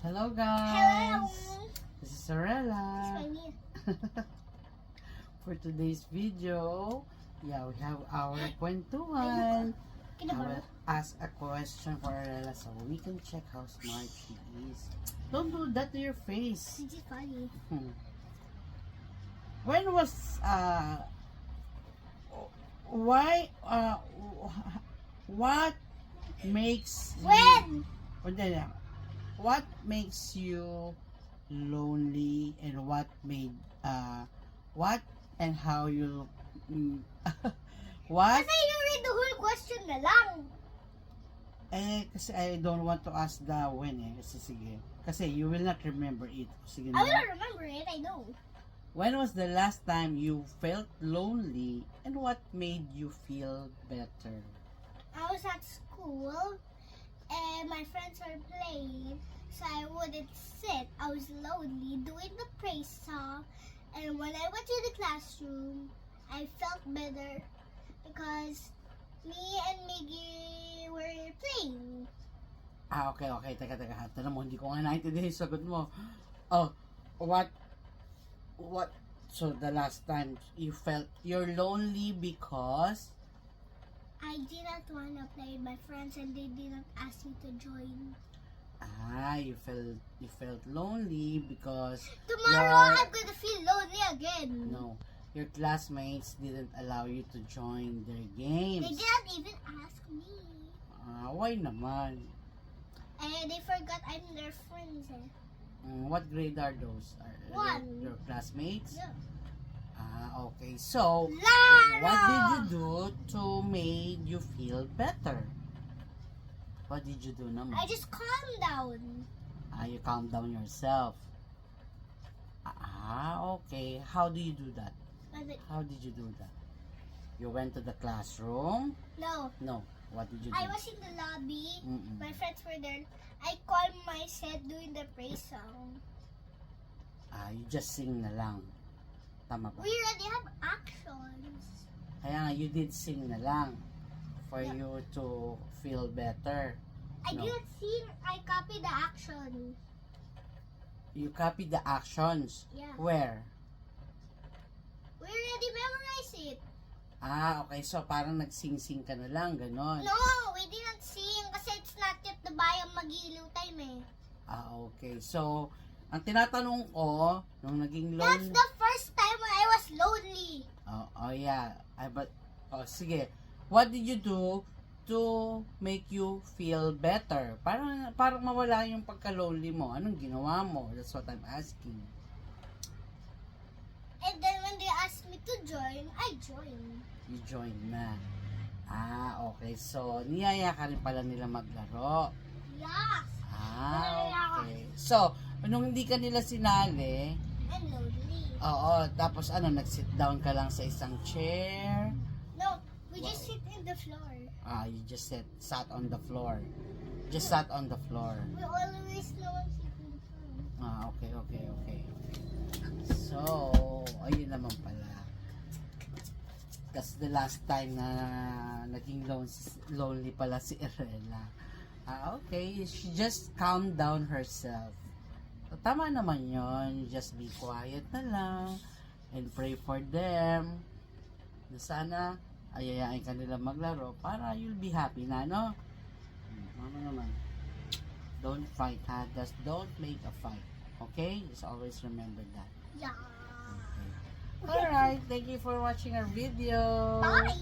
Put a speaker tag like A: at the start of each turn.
A: Hello guys!
B: Hello!
A: This is Sorella.
B: It's my
A: For today's video, we have our kwentuhan. I will ask a question for Sorella so we can check how smart she is. Don't do that to your face.
B: It's just funny.
A: When was why what makes
B: When?
A: what makes you lonely, and what made what and how you what
B: Kasi you read the whole question na lang.
A: kasi I don't want to ask the when kasi sige, kasi you will not remember it. Sige
B: I
A: na.
B: will remember it, I know.
A: When was the last time you felt lonely, and what made you feel better?
B: I was at school and my friends were playing, so I wouldn't sit. I was lonely doing the praise song, and when I went to the classroom, I felt better because me and Miggy were playing.
A: Okay. Teka. Tanong mo, hindi ko nga naintindihan yung sagot mo. Oh, what, so the last time you felt you're lonely because,
B: I didn't want to play with my friends and they didn't ask me to join.
A: you felt lonely because
B: Tomorrow
A: your,
B: I'm gonna feel lonely again.
A: no, your classmates didn't allow you to join their games.
B: They didn't even ask me.
A: Why naman?
B: And they forgot I'm their friends.
A: What grade are those? Are
B: One.
A: your classmates?
B: Yeah.
A: Okay. So,
B: Lara!
A: what did you do to make you feel better? What did you do naman?
B: I just calmed down.
A: You calm down yourself. Okay. How do you do that? How did you do that? You went to the classroom?
B: No,
A: No. What did you do?
B: I was in the lobby.
A: Mm-mm.
B: My friends were there. I calmed myself doing the praise song.
A: You just sing na lang. Tama ba?
B: We already have actions.
A: Kaya nga, you did sing na lang for
B: Yeah.
A: you to feel better.
B: I
A: No.
B: didn't sing. I copied the action.
A: You copied the actions.
B: Yeah.
A: Where?
B: We already memorized it.
A: Okay. So, parang nagsing-sing ka na lang, ganon.
B: No, we didn't sing kasi it's not yet the bayang mag-iilaw time eh.
A: Okay. So, ang tinatanong ko, nung naging
B: That's
A: lonely...
B: the first time when I was lonely.
A: Yeah. Sige. What did you do to make you feel better? Parang mawala yung pagka-lonely mo. Anong ginawa mo? That's what I'm asking.
B: And then when they asked me to join, I joined.
A: You join na. Okay. So, niyaya ka rin pala nila maglaro.
B: Yes,
A: Okay. So, nung hindi ka nila sinali,
B: I'm lonely.
A: tapos nag-sit down ka lang sa isang chair.
B: No, we just sit in the floor.
A: You just sat on the floor. Just sat on the floor.
B: We always no one sit in the floor.
A: Okay. So, ayun naman pala. That's the last time na naging lonely pala si Erela. Okay, she just calmed down herself. So, tama naman yon. Just be quiet na lang and pray for them. Na sana ayayain ka nila maglaro para you'll be happy na, no? Mama naman. Don't fight, ha? Just don't make a fight. Okay? Just always remember that.
B: Yeah.
A: Okay. Alright, thank you for watching our video.
B: Bye.